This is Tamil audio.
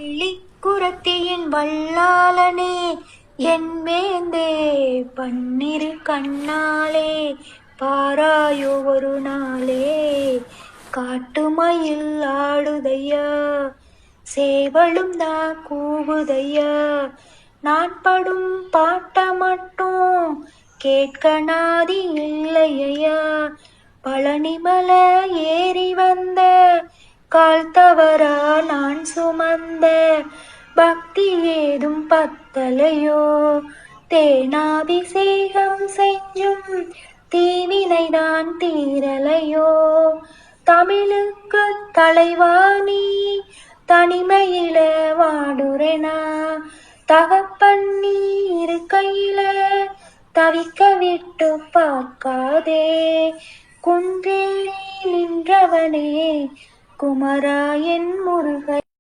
பள்ளிக்குரத்தியின் வல்லாளனே என் வேந்தே பன்னிரு கண்ணாலே பாராயோ ஒரு நாளே. காட்டுமயில் ஆடுதையா சேவலும் தான் கூவுதையா, நான் படும் பாட்ட மட்டும் கேட்க நாதி இல்லையா. பழனிமல ஏறி வந்த கால் தவறா நான் சுமந்த பக்தி ஏதும் பத்தலையோ. தேனாபிஷேகம் செஞ்சும் தீவினைதான் தீரலையோ. தமிழுக்கு தலைவாணி தனிமையில வாடுறேனா, தகப்பன் நீ இருக்கையில தவிக்க விட்டு பார்க்காதே. குன்றேறி நின்றவனே குமரா என் முருகன்.